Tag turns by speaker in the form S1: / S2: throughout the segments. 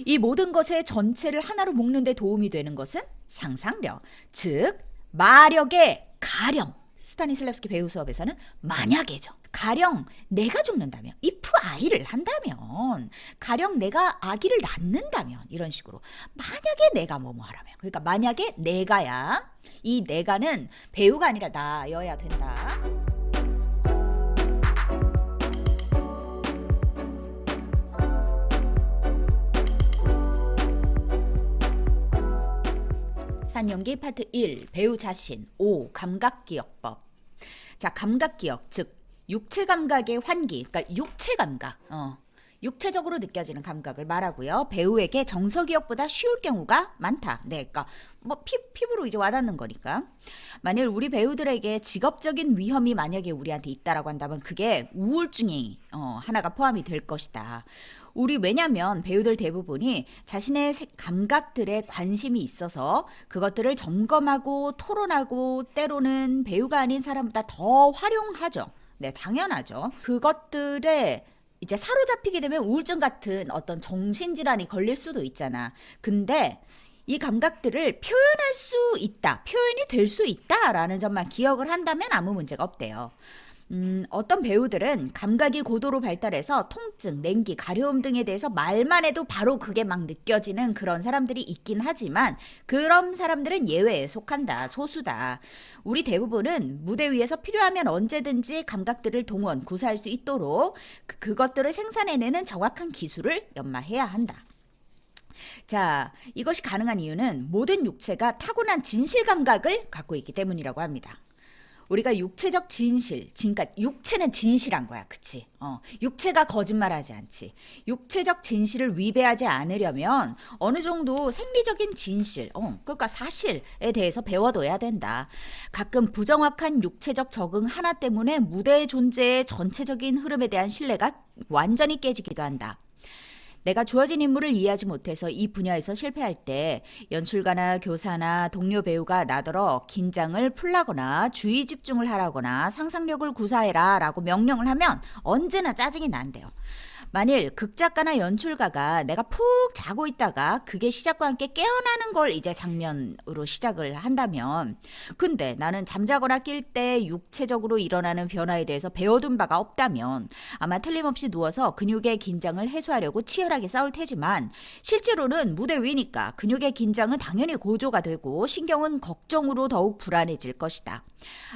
S1: 이 모든 것의 전체를 하나로 묶는 데 도움이 되는 것은 상상력, 즉 마력의 가령. 스타니슬랍스키 배우 수업에서는 만약에죠. 가령 내가 죽는다면, if I를 한다면, 가령 내가 아기를 낳는다면, 이런 식으로 만약에 내가 뭐뭐 하라면, 그러니까 만약에 내가야, 이 내가는 배우가 아니라 나여야 된다. 산연기 파트 1 배우 자신 5 감각기억법. 자, 감각기억 즉 육체 감각의 환기, 그러니까 육체 감각, 육체적으로 느껴지는 감각을 말하고요. 배우에게 정서 기억보다 쉬울 경우가 많다. 네, 그러니까 뭐 피부로 이제 와닿는 거니까. 만일 우리 배우들에게 직업적인 위험이 만약에 우리한테 있다라고 한다면 그게 우울증이 하나가 포함이 될 것이다. 왜냐면 배우들 대부분이 자신의 감각들에 관심이 있어서 그것들을 점검하고 토론하고 때로는 배우가 아닌 사람보다 더 활용하죠. 네, 당연하죠. 그것들에 이제 사로잡히게 되면 우울증 같은 어떤 정신질환이 걸릴 수도 있잖아. 근데 이 감각들을 표현할 수 있다, 표현이 될 수 있다라는 점만 기억을 한다면 아무 문제가 없대요. 어떤 배우들은 감각이 고도로 발달해서 통증, 냉기, 가려움 등에 대해서 말만 해도 바로 그게 막 느껴지는 그런 사람들이 있긴 하지만 그런 사람들은 예외에 속한다, 소수다. 우리 대부분은 무대 위에서 필요하면 언제든지 감각들을 동원, 구사할 수 있도록 그것들을 생산해내는 정확한 기술을 연마해야 한다. 자, 이것이 가능한 이유는 모든 육체가 타고난 진실 감각을 갖고 있기 때문이라고 합니다. 우리가 육체적 진실, 그러니까 육체는 진실한 거야, 그치? 육체가 거짓말하지 않지. 육체적 진실을 위배하지 않으려면 어느 정도 생리적인 진실, 그러니까 사실에 대해서 배워둬야 된다. 가끔 부정확한 육체적 적응 하나 때문에 무대의 존재의 전체적인 흐름에 대한 신뢰가 완전히 깨지기도 한다. 내가 주어진 인물을 이해하지 못해서 이 분야에서 실패할 때 연출가나 교사나 동료 배우가 나더러 긴장을 풀라거나 주의 집중을 하라거나 상상력을 구사해라 라고 명령을 하면 언제나 짜증이 난대요. 만일 극작가나 연출가가 내가 푹 자고 있다가 그게 시작과 함께 깨어나는 걸 이제 장면으로 시작을 한다면, 근데 나는 잠자거나 깰 때 육체적으로 일어나는 변화에 대해서 배워둔 바가 없다면 아마 틀림없이 누워서 근육의 긴장을 해소하려고 치열하게 싸울 테지만 실제로는 무대 위니까 근육의 긴장은 당연히 고조가 되고 신경은 걱정으로 더욱 불안해질 것이다.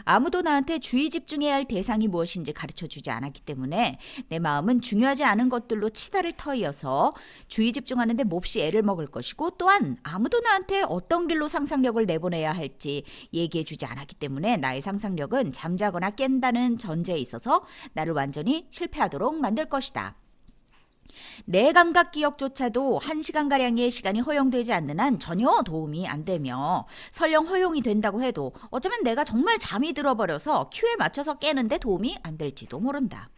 S1: 아무도 나한테 주의 집중해야 할 대상이 무엇인지 가르쳐주지 않았기 때문에 내 마음은 중요하지 않은 것들로 치달을 터이어서 주의 집중하는데 몹시 애를 먹을 것이고, 또한 아무도 나한테 어떤 길로 상상력을 내보내야 할지 얘기해주지 않았기 때문에 나의 상상력은 잠자거나 깬다는 전제에 있어서 나를 완전히 실패하도록 만들 것이다. 내 감각 기억조차도 1시간가량의 시간이 허용되지 않는 한 전혀 도움이 안 되며, 설령 허용이 된다고 해도 어쩌면 내가 정말 잠이 들어버려서 큐에 맞춰서 깨는데 도움이 안 될지도 모른다.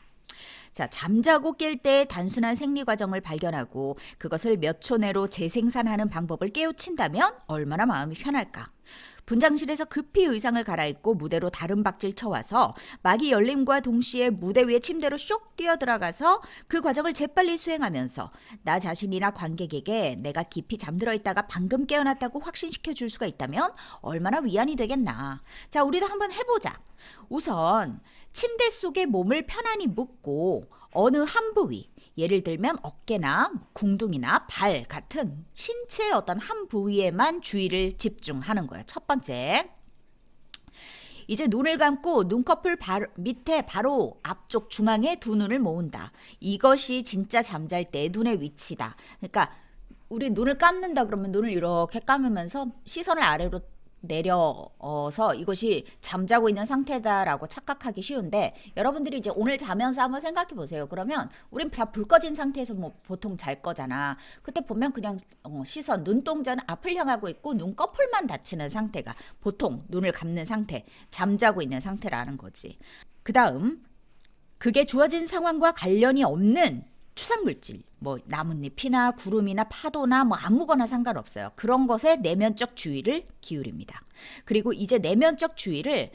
S1: 자, 잠자고 깰 때의 단순한 생리 과정을 발견하고 그것을 몇 초 내로 재생산하는 방법을 깨우친다면 얼마나 마음이 편할까? 분장실에서 급히 의상을 갈아입고 무대로 다른 박질 쳐와서 막이 열림과 동시에 무대 위에 침대로 쏙 뛰어들어가서 그 과정을 재빨리 수행하면서 나 자신이나 관객에게 내가 깊이 잠들어 있다가 방금 깨어났다고 확신시켜 줄 수가 있다면 얼마나 위안이 되겠나. 자, 우리도 한번 해보자. 우선 침대 속에 몸을 편안히 묶고 어느 한 부위, 예를 들면 어깨나 궁둥이나 발 같은 신체의 어떤 한 부위에만 주의를 집중하는 거예요. 첫 번째. 이제 눈을 감고 눈꺼풀 밑에 바로 앞쪽 중앙에 두 눈을 모은다. 이것이 진짜 잠잘 때의 눈의 위치다. 그러니까 우리 눈을 감는다 그러면 눈을 이렇게 감으면서 시선을 아래로 내려서 이것이 잠자고 있는 상태다라고 착각하기 쉬운데, 여러분들이 이제 오늘 자면서 한번 생각해 보세요. 그러면 우린 다 불 꺼진 상태에서 뭐 보통 잘 거잖아. 그때 보면 그냥 시선, 눈동자는 앞을 향하고 있고 눈꺼풀만 닫히는 상태가 보통 눈을 감는 상태, 잠자고 있는 상태라는 거지. 그 다음, 그게 주어진 상황과 관련이 없는 추상물질, 뭐 나뭇잎이나 구름이나 파도나 뭐 아무거나 상관없어요. 그런 것에 내면적 주의를 기울입니다. 그리고 이제 내면적 주의를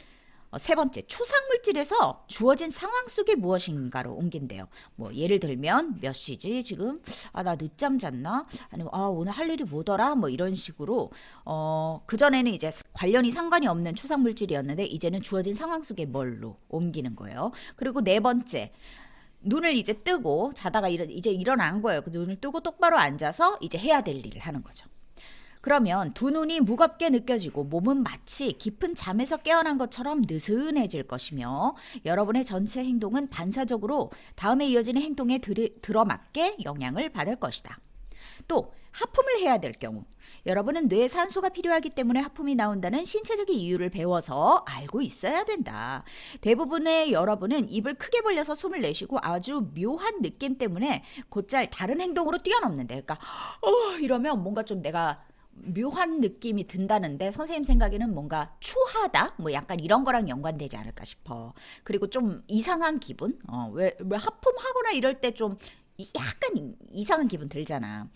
S1: 세 번째, 추상 물질에서 주어진 상황 속에 무엇인가로 옮긴대요. 뭐 예를 들면 몇 시지 지금? 아, 나 늦잠 잤나? 아니면 오늘 할 일이 뭐더라? 뭐 이런 식으로 그전에는 이제 관련이 상관이 없는 추상 물질이었는데 이제는 주어진 상황 속에 뭘로 옮기는 거예요. 그리고 네 번째, 눈을 이제 뜨고 자다가 이제 일어난 거예요. 그 눈을 뜨고 똑바로 앉아서 이제 해야 될 일을 하는 거죠. 그러면 두 눈이 무겁게 느껴지고 몸은 마치 깊은 잠에서 깨어난 것처럼 느슨해질 것이며 여러분의 전체 행동은 반사적으로 다음에 이어지는 행동에 들어맞게 영향을 받을 것이다. 또 하품을 해야 될 경우 여러분은 뇌에 산소가 필요하기 때문에 하품이 나온다는 신체적인 이유를 배워서 알고 있어야 된다. 대부분의 여러분은 입을 크게 벌려서 숨을 내쉬고 아주 묘한 느낌 때문에 곧잘 다른 행동으로 뛰어넘는데 그러니까 이러면 뭔가 좀 내가 묘한 느낌이 든다는데 선생님 생각에는 뭔가 추하다? 뭐 약간 이런 거랑 연관되지 않을까 싶어. 그리고 좀 이상한 기분? 왜 하품하거나 이럴 때 좀 약간 이상한 기분 들잖아.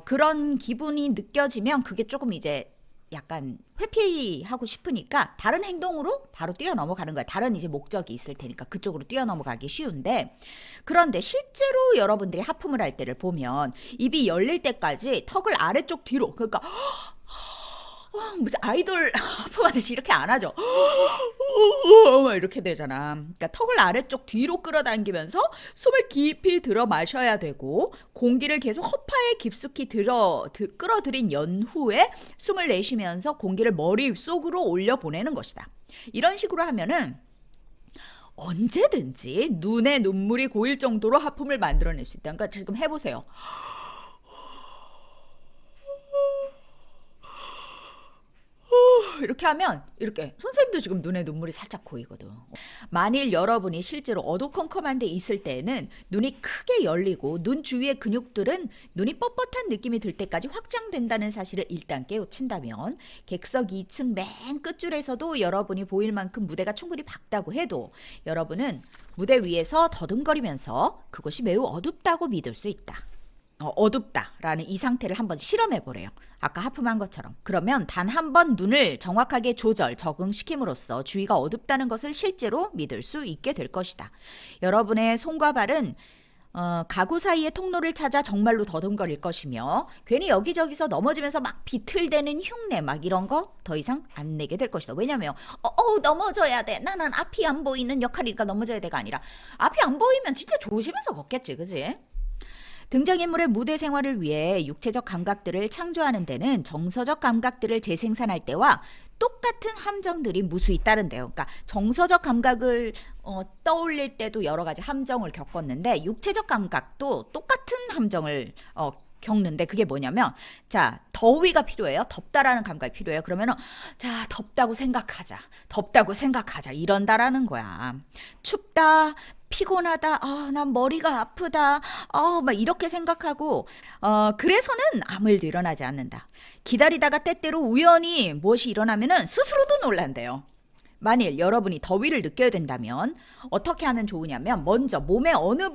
S1: 그런 기분이 느껴지면 그게 조금 이제 약간 회피하고 싶으니까 다른 행동으로 바로 뛰어넘어가는 거야. 다른 이제 목적이 있을 테니까 그쪽으로 뛰어넘어가기 쉬운데 그런데 실제로 여러분들이 하품을 할 때를 보면 입이 열릴 때까지 턱을 아래쪽 뒤로 그러니까 무슨 아이돌 하품하듯이 이렇게 안 하죠. 이렇게 되잖아. 그러니까 턱을 아래쪽 뒤로 끌어당기면서 숨을 깊이 들어 마셔야 되고 공기를 계속 허파에 깊숙이 끌어들인 연후에 숨을 내쉬면서 공기를 머릿속으로 올려보내는 것이다. 이런 식으로 하면은 언제든지 눈에 눈물이 고일 정도로 하품을 만들어낼 수 있다. 그러니까 지금 해보세요. 이렇게 하면 이렇게 선생님도 지금 눈에 눈물이 살짝 고이거든. 만일 여러분이 실제로 어두컴컴한 데 있을 때에는 눈이 크게 열리고 눈 주위의 근육들은 눈이 뻣뻣한 느낌이 들 때까지 확장된다는 사실을 일단 깨우친다면 객석 2층 맨 끝줄에서도 여러분이 보일 만큼 무대가 충분히 밝다고 해도 여러분은 무대 위에서 더듬거리면서 그것이 매우 어둡다고 믿을 수 있다. 어둡다라는 이 상태를 한번 실험해 보래요. 아까 하품한 것처럼. 그러면 단 한 번 눈을 정확하게 적응시킴으로써 주위가 어둡다는 것을 실제로 믿을 수 있게 될 것이다. 여러분의 손과 발은 가구 사이의 통로를 찾아 정말로 더듬거릴 것이며 괜히 여기저기서 넘어지면서 막 비틀대는 흉내 막 이런 거 더 이상 안 내게 될 것이다. 왜냐면 넘어져야 돼. 나는 앞이 안 보이는 역할이니까 넘어져야 돼가 아니라 앞이 안 보이면 진짜 조심해서 걷겠지. 그지? 등장인물의 무대 생활을 위해 육체적 감각들을 창조하는 데는 정서적 감각들을 재생산할 때와 똑같은 함정들이 무수히 따른대요. 그러니까 정서적 감각을 떠올릴 때도 여러 가지 함정을 겪었는데 육체적 감각도 똑같은 함정을 겪는데 그게 뭐냐면 자 더위가 필요해요. 덥다라는 감각이 필요해요. 그러면은 자 덥다고 생각하자 이런다라는 거야. 춥다 피곤하다 난 머리가 아프다 막 이렇게 생각하고 그래서는 아무 일도 일어나지 않는다. 기다리다가 때때로 우연히 무엇이 일어나면은 스스로도 놀란대요. 만일 여러분이 더위를 느껴야 된다면 어떻게 하면 좋으냐면 먼저 몸의 어느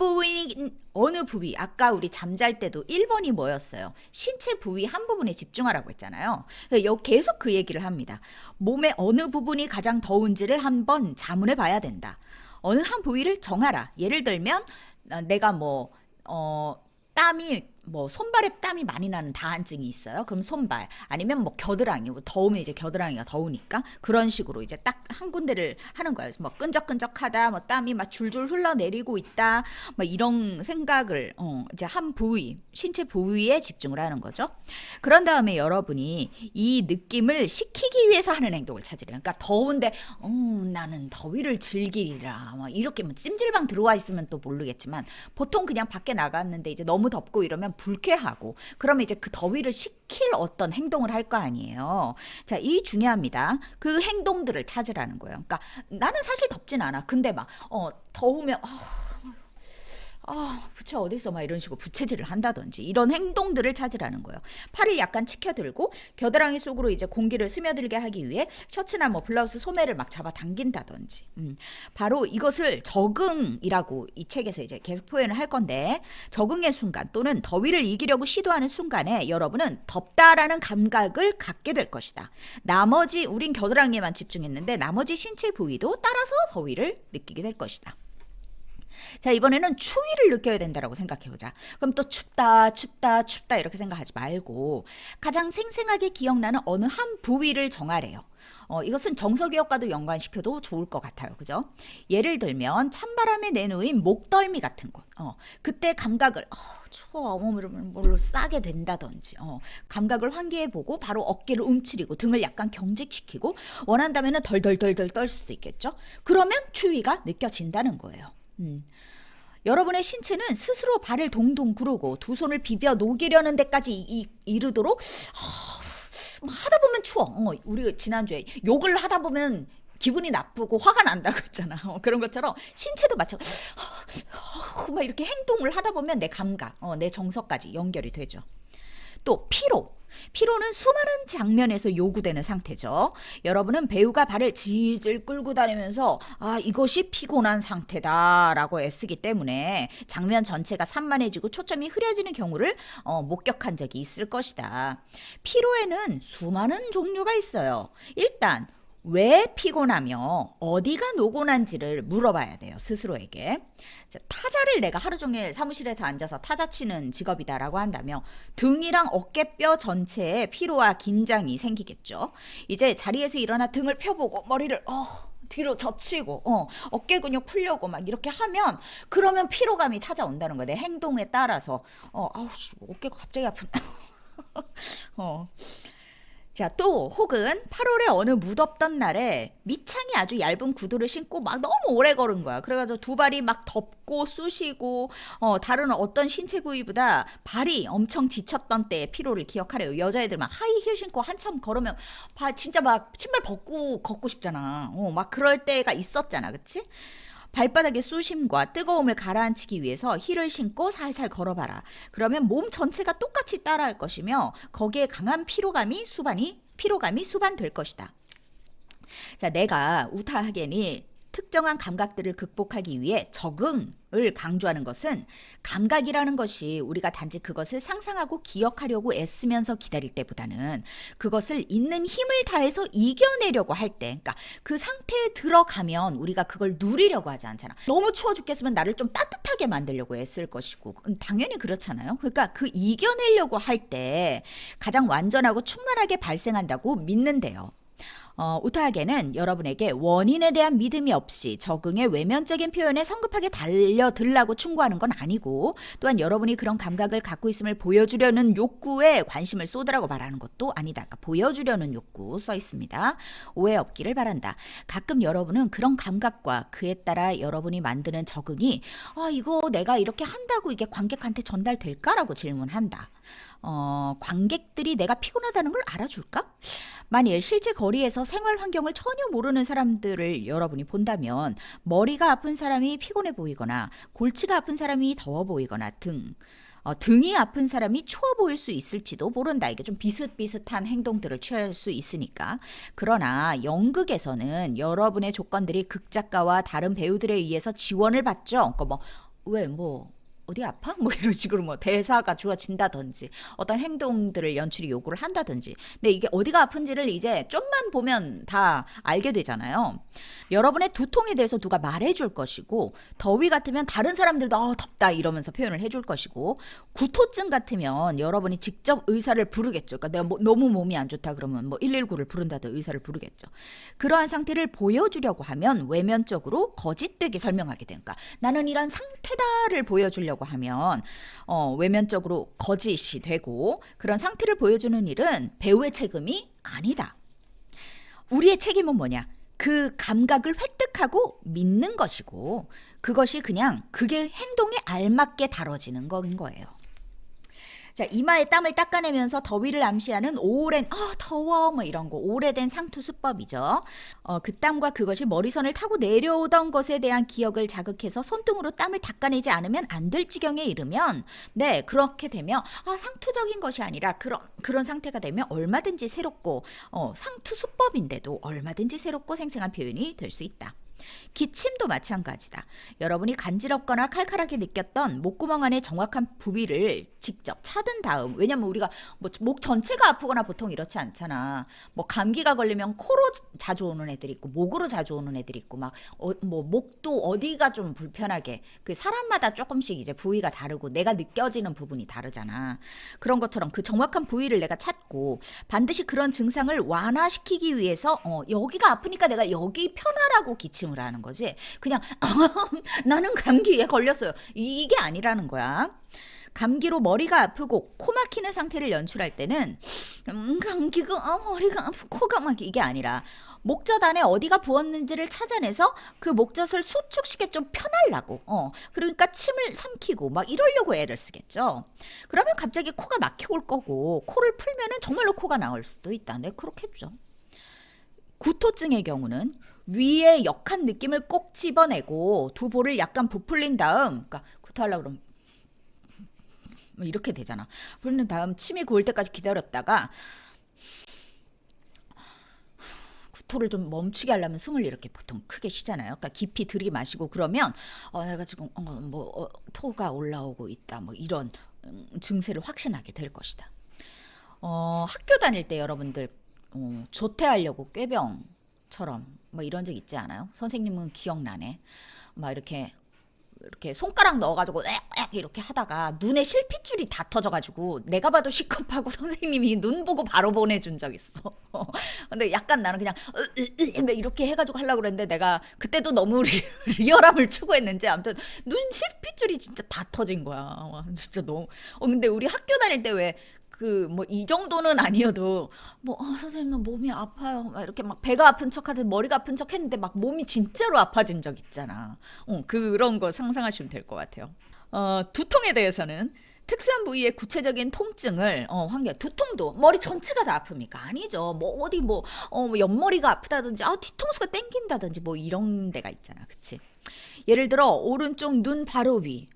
S1: 부위 아까 우리 잠잘 때도 1번이 뭐였어요? 신체 부위 한 부분에 집중하라고 했잖아요. 계속 그 얘기를 합니다. 몸의 어느 부분이 가장 더운지를 한번 자문해 봐야 된다. 어느 한 부위를 정하라. 예를 들면 내가 땀이 손발에 땀이 많이 나는 다한증이 있어요. 그럼 손발 아니면 겨드랑이 더우면 이제 겨드랑이가 더우니까 그런 식으로 이제 딱 한 군데를 하는 거예요. 끈적끈적하다, 땀이 막 줄줄 흘러내리고 있다, 이런 생각을 이제 한 부위 신체 부위에 집중을 하는 거죠. 그런 다음에 여러분이 이 느낌을 식히기 위해서 하는 행동을 찾으래요. 그러니까 더운데 나는 더위를 즐기리라 이렇게 찜질방 들어와 있으면 또 모르겠지만 보통 그냥 밖에 나갔는데 이제 너무 덥고 이러면 불쾌하고 그러면 이제 그 더위를 식힐 어떤 행동을 할 거 아니에요. 자, 이 중요합니다. 그 행동들을 찾으라는 거예요. 그러니까 나는 사실 덥진 않아. 근데 더우면 부채 어딨어? 막 이런 식으로 부채질을 한다든지 이런 행동들을 찾으라는 거예요. 팔을 약간 치켜들고 겨드랑이 속으로 이제 공기를 스며들게 하기 위해 셔츠나 뭐 블라우스 소매를 막 잡아 당긴다든지. 바로 이것을 적응이라고 이 책에서 이제 계속 표현을 할 건데, 적응의 순간 또는 더위를 이기려고 시도하는 순간에 여러분은 덥다라는 감각을 갖게 될 것이다. 나머지 우린 겨드랑이에만 집중했는데 나머지 신체 부위도 따라서 더위를 느끼게 될 것이다. 자, 이번에는 추위를 느껴야 된다라고 생각해보자. 그럼 또 춥다 이렇게 생각하지 말고 가장 생생하게 기억나는 어느 한 부위를 정하래요. 이것은 정서기억과도 연관시켜도 좋을 것 같아요. 그죠? 예를 들면 찬바람에 내놓인 목덜미 같은 곳. 그때 감각을 추워 뭘로 싸게 된다든지 감각을 환기해보고 바로 어깨를 움츠리고 등을 약간 경직시키고 원한다면 덜덜덜덜 떨 수도 있겠죠. 그러면 추위가 느껴진다는 거예요. 여러분의 신체는 스스로 발을 동동 구르고 두 손을 비벼 녹이려는 데까지 이르도록 하다 보면 추워. 우리 지난주에 욕을 하다 보면 기분이 나쁘고 화가 난다고 했잖아. 그런 것처럼 신체도 마찬가지. 막 이렇게 행동을 하다 보면 내 감각, 내 정서까지 연결이 되죠. 또 피로는 수많은 장면에서 요구되는 상태죠. 여러분은 배우가 발을 질질 끌고 다니면서 이것이 피곤한 상태다라고 애쓰기 때문에 장면 전체가 산만해지고 초점이 흐려지는 경우를 목격한 적이 있을 것이다. 피로에는 수많은 종류가 있어요. 일단 왜 피곤하며 어디가 노곤한지를 물어봐야 돼요. 스스로에게. 타자를 내가 하루 종일 사무실에서 앉아서 타자 치는 직업이다라고 한다면 등이랑 어깨뼈 전체에 피로와 긴장이 생기겠죠. 이제 자리에서 일어나 등을 펴보고 머리를 뒤로 젖히고 어깨 근육 풀려고 막 이렇게 하면 그러면 피로감이 찾아온다는 거예요. 내 행동에 따라서 어깨가 갑자기 아프네. 자, 또 혹은 8월에 어느 무덥던 날에 밑창이 아주 얇은 구두를 신고 막 너무 오래 걸은 거야. 그래가지고 두 발이 막 덥고 쑤시고 다른 어떤 신체 부위보다 발이 엄청 지쳤던 때의 피로를 기억하래요. 여자애들 막 하이힐 신고 한참 걸으면 진짜 막 신발 벗고 걷고 싶잖아. 막 그럴 때가 있었잖아. 그치? 발바닥의 쑤심과 뜨거움을 가라앉히기 위해서 힐을 신고 살살 걸어봐라. 그러면 몸 전체가 똑같이 따라할 것이며 거기에 강한 피로감이 수반될 것이다. 자, 내가 우타 하겐이 특정한 감각들을 극복하기 위해 적응을 강조하는 것은 감각이라는 것이 우리가 단지 그것을 상상하고 기억하려고 애쓰면서 기다릴 때보다는 그것을 있는 힘을 다해서 이겨내려고 할 때, 그러니까 그 상태에 들어가면 우리가 그걸 누리려고 하지 않잖아. 너무 추워 죽겠으면 나를 좀 따뜻하게 만들려고 애쓸 것이고 당연히 그렇잖아요. 그러니까 그 이겨내려고 할 때 가장 완전하고 충만하게 발생한다고 믿는데요. 우타하게는 여러분에게 원인에 대한 믿음이 없이 적응의 외면적인 표현에 성급하게 달려들라고 충고하는 건 아니고 또한 여러분이 그런 감각을 갖고 있음을 보여주려는 욕구에 관심을 쏟으라고 말하는 것도 아니다. 그러니까 보여주려는 욕구 써 있습니다. 오해 없기를 바란다. 가끔 여러분은 그런 감각과 그에 따라 여러분이 만드는 적응이 이거 내가 이렇게 한다고 이게 관객한테 전달될까라고 질문한다. 관객들이 내가 피곤하다는 걸 알아줄까? 만일 실제 거리에서 생활 환경을 전혀 모르는 사람들을 여러분이 본다면 머리가 아픈 사람이 피곤해 보이거나 골치가 아픈 사람이 더워 보이거나 등이 아픈 사람이 추워 보일 수 있을지도 모른다. 이게 좀 비슷비슷한 행동들을 취할 수 있으니까. 그러나 연극에서는 여러분의 조건들이 극작가와 다른 배우들에 의해서 지원을 받죠. 그러니까 어디 아파? 이런 식으로 대사가 좋아진다든지 어떤 행동들을 연출이 요구를 한다든지. 근데 이게 어디가 아픈지를 이제 좀만 보면 다 알게 되잖아요. 여러분의 두통에 대해서 누가 말해줄 것이고 더위 같으면 다른 사람들도 덥다 이러면서 표현을 해줄 것이고 구토증 같으면 여러분이 직접 의사를 부르겠죠. 그러니까 내가 너무 몸이 안 좋다 그러면 119를 부른다든 의사를 부르겠죠. 그러한 상태를 보여주려고 하면 외면적으로 거짓되게 설명하게 되니까 나는 이런 상태다를 보여주려고 하면 외면적으로 거짓이 되고 그런 상태를 보여주는 일은 배우의 책임이 아니다. 우리의 책임은 뭐냐? 그 감각을 획득하고 믿는 것이고 그것이 그냥 그게 행동에 알맞게 다뤄지는 거인 거예요. 자, 이마에 땀을 닦아내면서 더위를 암시하는 오랜 더워 뭐 이런 거 오래된 상투 수법이죠. 그 땀과 그것이 머리선을 타고 내려오던 것에 대한 기억을 자극해서 손등으로 땀을 닦아내지 않으면 안 될 지경에 이르면 네, 그렇게 되면 상투적인 것이 아니라 그런 상태가 되면 얼마든지 새롭고 상투 수법인데도 얼마든지 새롭고 생생한 표현이 될 수 있다. 기침도 마찬가지다. 여러분이 간지럽거나 칼칼하게 느꼈던 목구멍 안의 정확한 부위를 직접 찾은 다음, 왜냐면 우리가 뭐 목 전체가 아프거나 보통 이렇지 않잖아. 뭐 감기가 걸리면 코로 자주 오는 애들이 있고 목으로 자주 오는 애들이 있고 막 뭐 목도 어디가 좀 불편하게 그 사람마다 조금씩 이제 부위가 다르고 내가 느껴지는 부분이 다르잖아. 그런 것처럼 그 정확한 부위를 내가 찾고 반드시 그런 증상을 완화시키기 위해서 여기가 아프니까 내가 여기 편하라고 기침을 하는 거지. 그냥 나는 감기에 걸렸어요. 이게 아니라는 거야. 감기로 머리가 아프고 코 막히는 상태를 연출할 때는 감기가 머리가 아프고 코가 막 이게 아니라 목젖 안에 어디가 부었는지를 찾아내서 그 목젖을 수축시켜 좀 편하려고 그러니까 침을 삼키고 막 이러려고 애를 쓰겠죠. 그러면 갑자기 코가 막혀올 거고 코를 풀면은 정말로 코가 나올 수도 있다. 네, 그렇겠죠. 구토증의 경우는 위에 역한 느낌을 꼭 집어내고 두 볼을 약간 부풀린 다음, 그러니까 구토하려고 그러면 이렇게 되잖아. 부풀린 다음 침이 고일 때까지 기다렸다가 구토를 좀 멈추게 하려면 숨을 이렇게 보통 크게 쉬잖아요. 그러니까 깊이 들이마시고 그러면 내가 지금 토가 올라오고 있다. 뭐 이런 증세를 확신하게 될 것이다. 학교 다닐 때 여러분들 조퇴하려고 꾀병처럼 뭐 이런 적 있지 않아요? 선생님은 기억나네. 막 이렇게 손가락 넣어가지고 이렇게 하다가 눈에 실핏줄이 다 터져가지고 내가 봐도 시급하고 선생님이 눈 보고 바로 보내준 적 있어. 근데 약간 나는 그냥 이렇게 해가지고 하려고 그랬는데 내가 그때도 너무 리얼함을 추구했는지 아무튼 눈 실핏줄이 진짜 다 터진 거야. 와, 진짜 너무. 근데 우리 학교 다닐 때 왜 뭐 이 정도는 아니어도 선생님 몸이 아파요 막 이렇게 막 배가 아픈 척하듯 머리가 아픈 척 했는데 막 몸이 진짜로 아파진 적 있잖아. 그런 거 상상하시면 될 것 같아요. 두통에 대해서는 특수한 부위의 구체적인 통증을 두통도 머리 전체가 다 아픕니까? 아니죠. 뭐 어디 뭐 옆머리가 아프다든지 뒤통수가 땡긴다든지 뭐 이런 데가 있잖아. 그치? 예를 들어 오른쪽 눈 바로 위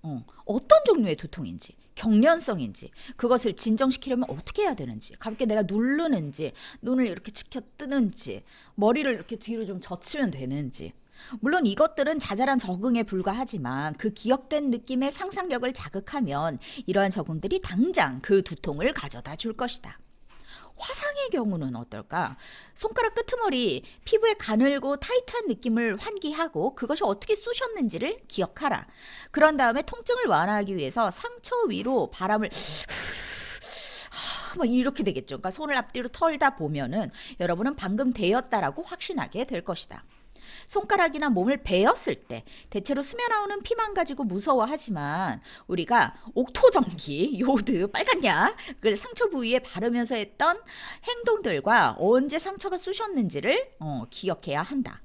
S1: 어떤 종류의 두통인지 경련성인지 그것을 진정시키려면 어떻게 해야 되는지 가볍게 내가 누르는지 눈을 이렇게 치켜 뜨는지 머리를 이렇게 뒤로 좀 젖히면 되는지 물론 이것들은 자잘한 적응에 불과하지만 그 기억된 느낌의 상상력을 자극하면 이러한 적응들이 당장 그 두통을 가져다 줄 것이다. 화상의 경우는 어떨까? 손가락 끄트머리 피부에 가늘고 타이트한 느낌을 환기하고 그것이 어떻게 쑤셨는지를 기억하라. 그런 다음에 통증을 완화하기 위해서 상처 위로 바람을 막 이렇게 되겠죠. 그러니까 손을 앞뒤로 털다 보면은 여러분은 방금 데였다라고 확신하게 될 것이다. 손가락이나 몸을 베었을 때 대체로 스며나오는 피만 가지고 무서워하지만 우리가 옥토전기, 요드, 빨간약 그 상처 부위에 바르면서 했던 행동들과 언제 상처가 쑤셨는지를 기억해야 한다.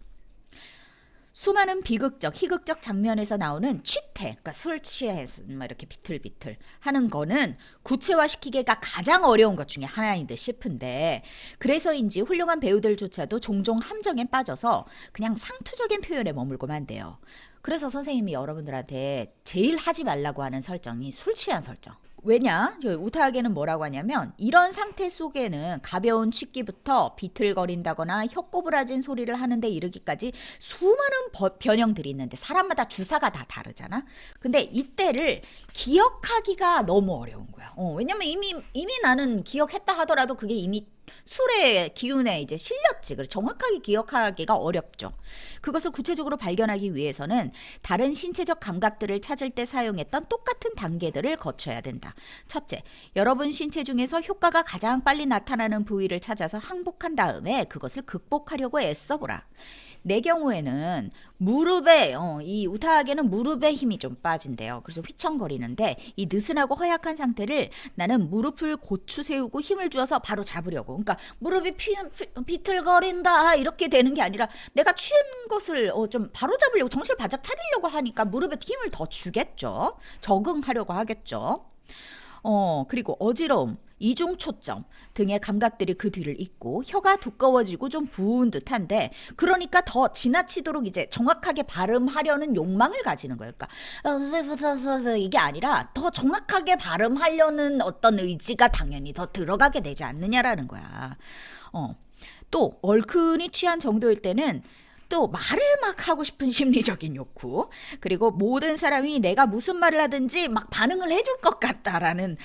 S1: 수많은 비극적, 희극적 장면에서 나오는 취태, 그러니까 술 취해서 막 이렇게 비틀비틀 하는 거는 구체화시키기가 가장 어려운 것 중에 하나인 듯 싶은데 그래서인지 훌륭한 배우들조차도 종종 함정에 빠져서 그냥 상투적인 표현에 머물고만 돼요. 그래서 선생님이 여러분들한테 제일 하지 말라고 하는 설정이 술 취한 설정. 왜냐? 우타하게는 뭐라고 하냐면 이런 상태 속에는 가벼운 취기부터 비틀거린다거나 혀 꼬부라진 소리를 하는데 이르기까지 수많은 변형들이 있는데 사람마다 주사가 다 다르잖아. 근데 이때를 기억하기가 너무 어려운 거야. 왜냐면 이미 나는 기억했다 하더라도 그게 이미 술의 기운에 이제 실렸지. 그래서 정확하게 기억하기가 어렵죠. 그것을 구체적으로 발견하기 위해서는 다른 신체적 감각들을 찾을 때 사용했던 똑같은 단계들을 거쳐야 된다. 첫째, 여러분 신체 중에서 효과가 가장 빨리 나타나는 부위를 찾아서 항복한 다음에 그것을 극복하려고 애써보라. 내 경우에는 무릎에 이 우타하게는 무릎에 힘이 좀 빠진대요. 그래서 휘청거리는데 이 느슨하고 허약한 상태를 나는 무릎을 고추 세우고 힘을 주어서 바로 잡으려고. 그러니까 무릎이 비틀거린다 이렇게 되는 게 아니라 내가 취한 것을 좀 바로 잡으려고 정신을 바짝 차리려고 하니까 무릎에 힘을 더 주겠죠. 적응하려고 하겠죠. 그리고 어지러움, 이중 초점 등의 감각들이 그 뒤를 잇고 혀가 두꺼워지고 좀 부은 듯한데 그러니까 더 지나치도록 이제 정확하게 발음하려는 욕망을 가지는 거예요. 그러니까 이게 아니라 더 정확하게 발음하려는 어떤 의지가 당연히 더 들어가게 되지 않느냐라는 거야. 또 얼큰이 취한 정도일 때는 또 말을 막 하고 싶은 심리적인 욕구, 그리고 모든 사람이 내가 무슨 말을 하든지 막 반응을 해줄 것 같다라는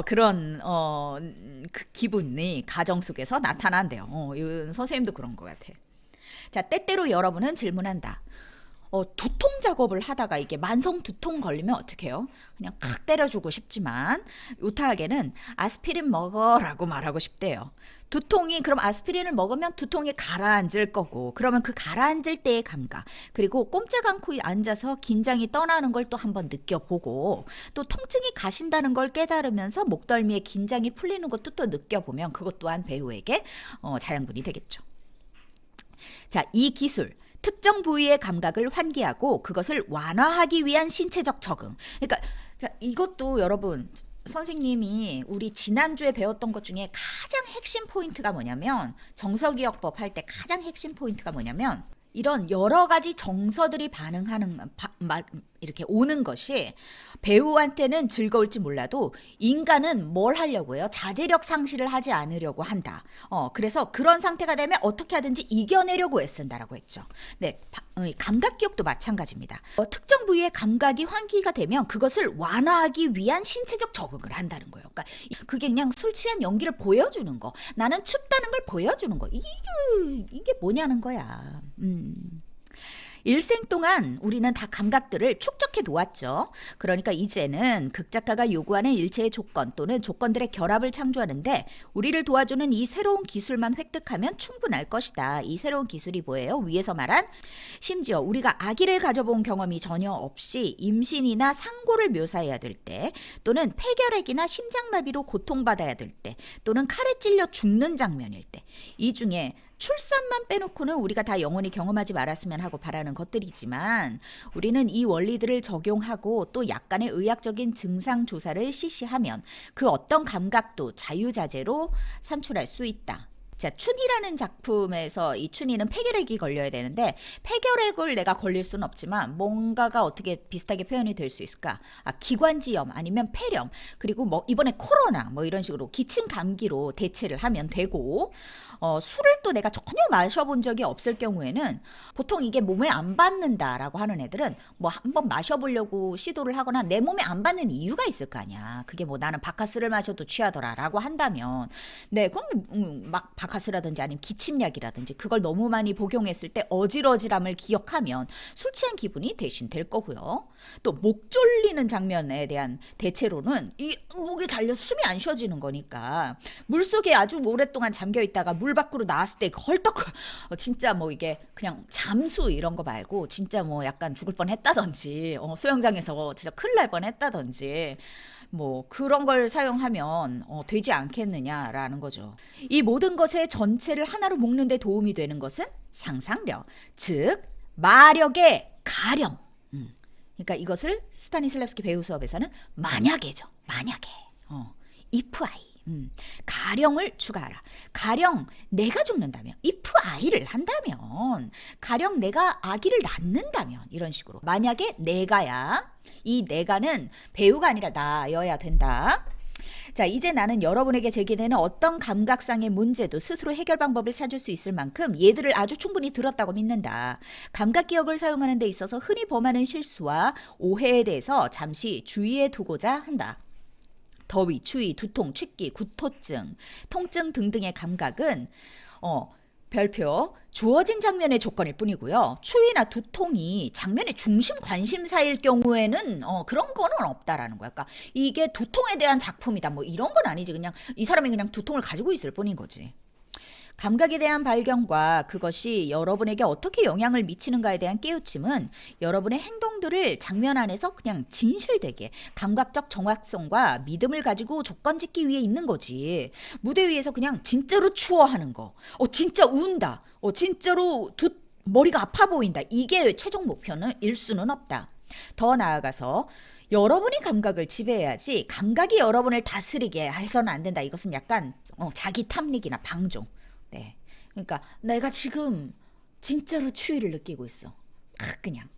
S1: 그런 그 기분이 가정 속에서 나타난대요. 이 선생님도 그런 것 같아. 자, 때때로 여러분은 질문한다. 두통 작업을 하다가 이게 만성 두통 걸리면 어떻게 해요? 그냥 칵 때려주고 싶지만 우타하게는 아스피린 먹어라고 말하고 싶대요. 두통이 그럼 아스피린을 먹으면 두통이 가라앉을 거고 그러면 그 가라앉을 때의 감각 그리고 꼼짝 않고 앉아서 긴장이 떠나는 걸 또 한번 느껴보고 또 통증이 가신다는 걸 깨달으면서 목덜미에 긴장이 풀리는 것도 또 느껴보면 그것 또한 배우에게 자양분이 되겠죠. 자, 이 기술 특정 부위의 감각을 환기하고 그것을 완화하기 위한 신체적 적응. 그러니까 이것도 여러분 선생님이 우리 지난주에 배웠던 것 중에 가장 핵심 포인트가 뭐냐면 정서기억법 할 때 가장 핵심 포인트가 뭐냐면 이런 여러 가지 정서들이 반응하는 이렇게 오는 것이 배우한테는 즐거울지 몰라도 인간은 뭘 하려고 해요? 자제력 상실을 하지 않으려고 한다. 그래서 그런 상태가 되면 어떻게 하든지 이겨내려고 애쓴다라고 했죠. 네, 감각 기억도 마찬가지입니다. 특정 부위의 감각이 환기가 되면 그것을 완화하기 위한 신체적 적응을 한다는 거예요. 그러니까 그게 그냥 술 취한 연기를 보여주는 거. 나는 춥다는 걸 보여주는 거. 이게 뭐냐는 거야. 일생 동안 우리는 다 감각들을 축적해 놓았죠. 그러니까 이제는 극작가가 요구하는 일체의 조건 또는 조건들의 결합을 창조하는데 우리를 도와주는 이 새로운 기술만 획득하면 충분할 것이다. 이 새로운 기술이 뭐예요? 위에서 말한 심지어 우리가 아기를 가져본 경험이 전혀 없이 임신이나 상고를 묘사해야 될 때 또는 폐결핵이나 심장마비로 고통받아야 될 때 또는 칼에 찔려 죽는 장면일 때 이 중에 출산만 빼놓고는 우리가 다 영원히 경험하지 말았으면 하고 바라는 것들이지만 우리는 이 원리들을 적용하고 또 약간의 의학적인 증상 조사를 실시하면 그 어떤 감각도 자유자재로 산출할 수 있다. 자, 춘희라는 작품에서 이 춘희는 폐결핵이 걸려야 되는데 폐결핵을 내가 걸릴 수는 없지만 뭔가가 어떻게 비슷하게 표현이 될 수 있을까? 기관지염 아니면 폐렴 그리고 뭐 이번에 코로나 뭐 이런 식으로 기침 감기로 대체를 하면 되고 술을 또 내가 전혀 마셔본 적이 없을 경우에는 보통 이게 몸에 안 받는다라고 하는 애들은 뭐 한번 마셔보려고 시도를 하거나 내 몸에 안 받는 이유가 있을 거 아니야. 그게 뭐 나는 바카스를 마셔도 취하더라라고 한다면 네, 그럼 막 바카스라든지 아니면 기침약이라든지 그걸 너무 많이 복용했을 때 어질어질함을 기억하면 술 취한 기분이 대신 될 거고요. 또 목 졸리는 장면에 대한 대체로는 이 목이 잘려서 숨이 안 쉬어지는 거니까 물속에 아주 오랫동안 잠겨 있다가 물 밖으로 나왔을 때 헐떡 진짜 뭐 이게 그냥 잠수 이런 거 말고 진짜 뭐 약간 죽을 뻔했다든지 수영장에서 진짜 큰일 날 뻔했다든지 뭐 그런 걸 사용하면 되지 않겠느냐라는 거죠. 이 모든 것의 전체를 하나로 묶는 데 도움이 되는 것은 상상력, 즉 마력의 가령. 그러니까 이것을 스타니슬랍스키 배우 수업에서는 만약에죠. 만약에. if I. 가령을 추가하라. 가령 내가 죽는다면, if I를 한다면, 가령 내가 아기를 낳는다면 이런 식으로. 만약에 내가야, 이 내가는 배우가 아니라 나여야 된다. 자, 이제 나는 여러분에게 제기되는 어떤 감각상의 문제도 스스로 해결 방법을 찾을 수 있을 만큼 얘들을 아주 충분히 들었다고 믿는다. 감각 기억을 사용하는 데 있어서 흔히 범하는 실수와 오해에 대해서 잠시 주의해 두고자 한다. 더위, 추위, 두통, 취기, 구토증, 통증 등등의 감각은 별표 주어진 장면의 조건일 뿐이고요. 추위나 두통이 장면의 중심 관심사일 경우에는 그런 거는 없다라는 거야. 그러니까 이게 두통에 대한 작품이다 뭐 이런 건 아니지. 그냥 이 사람이 그냥 두통을 가지고 있을 뿐인 거지. 감각에 대한 발견과 그것이 여러분에게 어떻게 영향을 미치는가에 대한 깨우침은 여러분의 행동들을 장면 안에서 그냥 진실되게 감각적 정확성과 믿음을 가지고 조건 짓기 위해 있는 거지. 무대 위에서 그냥 진짜로 추워하는 거. 진짜 운다. 진짜로 머리가 아파 보인다. 이게 최종 목표는 일 수는 없다. 더 나아가서 여러분이 감각을 지배해야지 감각이 여러분을 다스리게 해서는 안 된다. 이것은 약간 자기 탐닉이나 방종. 네. 그러니까 내가 지금 진짜로 추위를 느끼고 있어. 그냥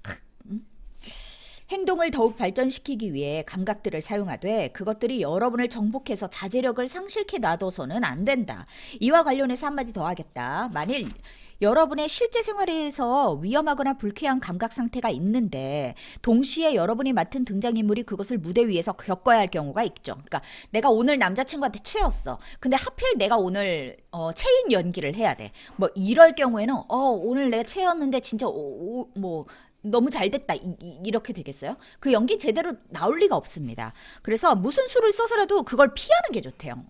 S1: 행동을 더욱 발전시키기 위해 감각들을 사용하되 그것들이 여러분을 정복해서 자제력을 상실케 놔둬서는 안 된다. 이와 관련해서 한마디 더 하겠다. 만일 여러분의 실제 생활에서 위험하거나 불쾌한 감각 상태가 있는데 동시에 여러분이 맡은 등장인물이 그것을 무대 위에서 겪어야 할 경우가 있죠. 그러니까 내가 오늘 남자친구한테 채였어. 근데 하필 내가 오늘 체인 연기를 해야 돼. 뭐 이럴 경우에는 오늘 내가 채였는데 진짜 뭐 너무 잘 됐다 이렇게 되겠어요? 그 연기 제대로 나올 리가 없습니다. 그래서 무슨 수를 써서라도 그걸 피하는 게 좋대요.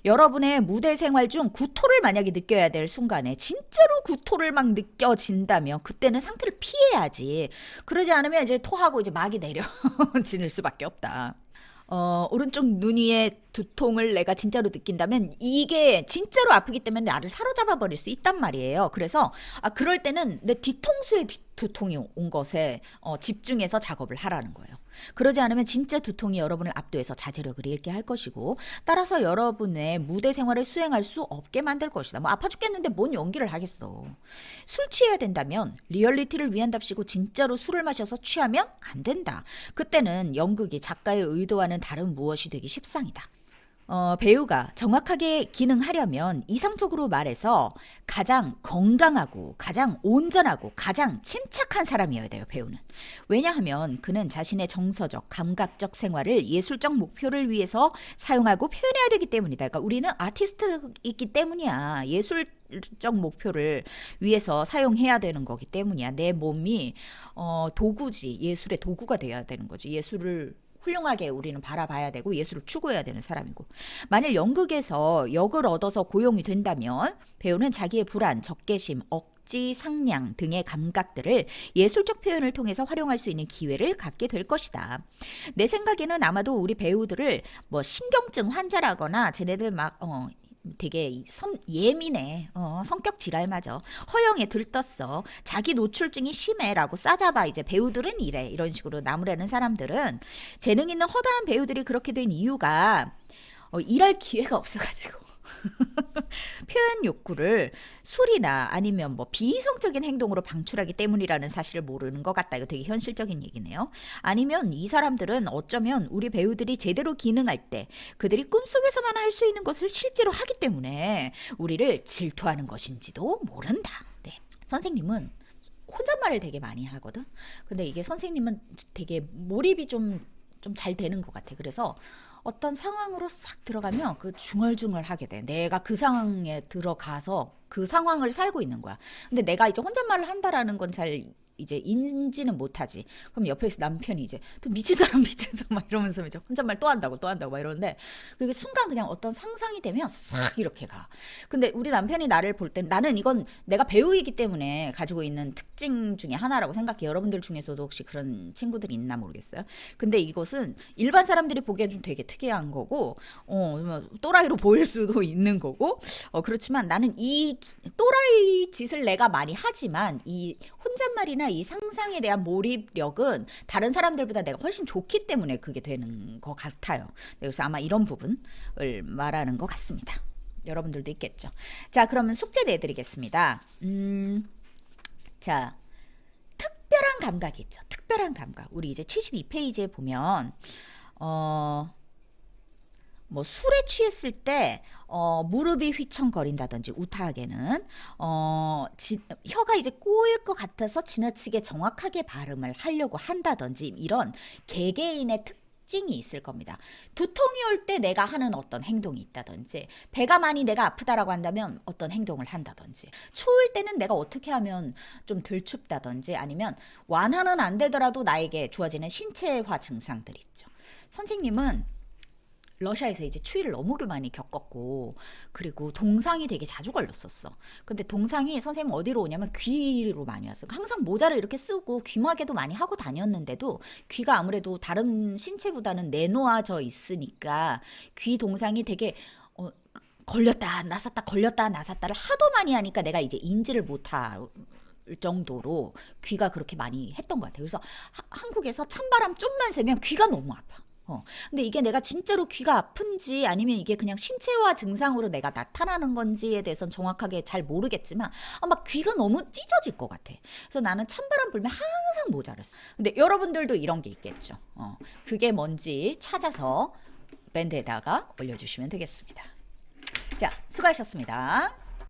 S1: 여러분의 무대 생활 중 구토를 만약에 느껴야 될 순간에 진짜로 구토를 막 느껴진다면 그때는 상태를 피해야지. 그러지 않으면 이제 토하고 이제 막이 내려지는 수밖에 없다. 오른쪽 눈 위에 두통을 내가 진짜로 느낀다면 이게 진짜로 아프기 때문에 나를 사로잡아 버릴 수 있단 말이에요. 그래서 그럴 때는 내 뒤통수에 두통이 온 것에 집중해서 작업을 하라는 거예요. 그러지 않으면 진짜 두통이 여러분을 압도해서 자제력을 잃게 할 것이고 따라서 여러분의 무대 생활을 수행할 수 없게 만들 것이다. 뭐 아파 죽겠는데 뭔 연기를 하겠어. 술 취해야 된다면 리얼리티를 위한답시고 진짜로 술을 마셔서 취하면 안 된다. 그때는 연극이 작가의 의도와는 다른 무엇이 되기 십상이다. 배우가 정확하게 기능하려면 이상적으로 말해서 가장 건강하고 가장 온전하고 가장 침착한 사람이어야 돼요, 배우는. 왜냐하면 그는 자신의 정서적, 감각적 생활을 예술적 목표를 위해서 사용하고 표현해야 되기 때문이다. 그러니까 우리는 아티스트이기 때문이야. 예술적 목표를 위해서 사용해야 되는 거기 때문이야. 내 몸이 도구지, 예술의 도구가 돼야 되는 거지. 예술을 훌륭하게 우리는 바라봐야 되고 예술을 추구해야 되는 사람이고 만일 연극에서 역을 얻어서 고용이 된다면 배우는 자기의 불안, 적개심, 억지, 상냥 등의 감각들을 예술적 표현을 통해서 활용할 수 있는 기회를 갖게 될 것이다. 내 생각에는 아마도 우리 배우들을 뭐 신경증 환자라거나 쟤네들 막 되게 예민해. 성격 지랄맞아. 허영에 들떴어. 자기 노출증이 심해라고 싸잡아. 이제 배우들은 이래. 이런 식으로 나무라는 사람들은 재능 있는 허다한 배우들이 그렇게 된 이유가 일할 기회가 없어가지고 표현 욕구를 술이나 아니면 뭐 비이성적인 행동으로 방출하기 때문이라는 사실을 모르는 것 같다. 이거 되게 현실적인 얘기네요. 아니면 이 사람들은 어쩌면 우리 배우들이 제대로 기능할 때 그들이 꿈속에서만 할 수 있는 것을 실제로 하기 때문에 우리를 질투하는 것인지도 모른다. 네. 선생님은 혼잣말을 되게 많이 하거든. 근데 이게 선생님은 되게 몰입이 좀 잘 되는 것 같아. 그래서 어떤 상황으로 싹 들어가면 그 중얼중얼 하게 돼. 내가 그 상황에 들어가서 그 상황을 살고 있는 거야. 근데 내가 이제 혼잣말을 한다라는 건 잘 이제 인지는 못하지. 그럼 옆에 있어 남편이 이제 또 미친 사람 막 이러면서 이제 혼잣말 또 한다고 막 이러는데 그게 순간 그냥 어떤 상상이 되면 싹 이렇게 가. 근데 우리 남편이 나를 볼 땐 나는 이건 내가 배우이기 때문에 가지고 있는 특징 중에 하나라고 생각해. 여러분들 중에서도 혹시 그런 친구들이 있나 모르겠어요. 근데 이것은 일반 사람들이 보기엔 좀 되게 특이한 거고 또라이로 보일 수도 있는 거고 그렇지만 나는 이 또라이 짓을 내가 많이 하지만 이 혼잣말이나 이 상상에 대한 몰입력은 다른 사람들보다 내가 훨씬 좋기 때문에 그게 되는 것 같아요. 그래서 아마 이런 부분을 말하는 것 같습니다. 여러분들도 있겠죠. 자, 그러면 숙제 내드리겠습니다. 자, 특별한 감각이 있죠. 특별한 감각. 우리 이제 72페이지에 보면 뭐 술에 취했을 때 무릎이 휘청거린다든지 우타하게는 혀가 이제 꼬일 것 같아서 지나치게 정확하게 발음을 하려고 한다든지 이런 개개인의 특징이 있을 겁니다. 두통이 올 때 내가 하는 어떤 행동이 있다든지 배가 많이 내가 아프다라고 한다면 어떤 행동을 한다든지 추울 때는 내가 어떻게 하면 좀 덜 춥다든지 아니면 완화는 안 되더라도 나에게 주어지는 신체화 증상들 있죠. 선생님은 러시아에서 이제 추위를 너무 많이 겪었고 그리고 동상이 되게 자주 걸렸었어. 근데 동상이 선생님 어디로 오냐면 귀로 많이 왔어. 항상 모자를 이렇게 쓰고 귀마개도 많이 하고 다녔는데도 귀가 아무래도 다른 신체보다는 내놓아져 있으니까 귀 동상이 되게 걸렸다 나섰다 걸렸다 나섰다를 하도 많이 하니까 내가 이제 인지를 못할 정도로 귀가 그렇게 많이 했던 것 같아요. 그래서 한국에서 찬바람 좀만 쐬면 귀가 너무 아파. 근데 이게 내가 진짜로 귀가 아픈지 아니면 이게 그냥 신체화 증상으로 내가 나타나는 건지에 대해서는 정확하게 잘 모르겠지만 막 귀가 너무 찢어질 것 같아. 그래서 나는 찬바람 불면 항상 모자를 써. 근데 여러분들도 이런 게 있겠죠. 그게 뭔지 찾아서 밴드에다가 올려주시면 되겠습니다. 자, 수고하셨습니다.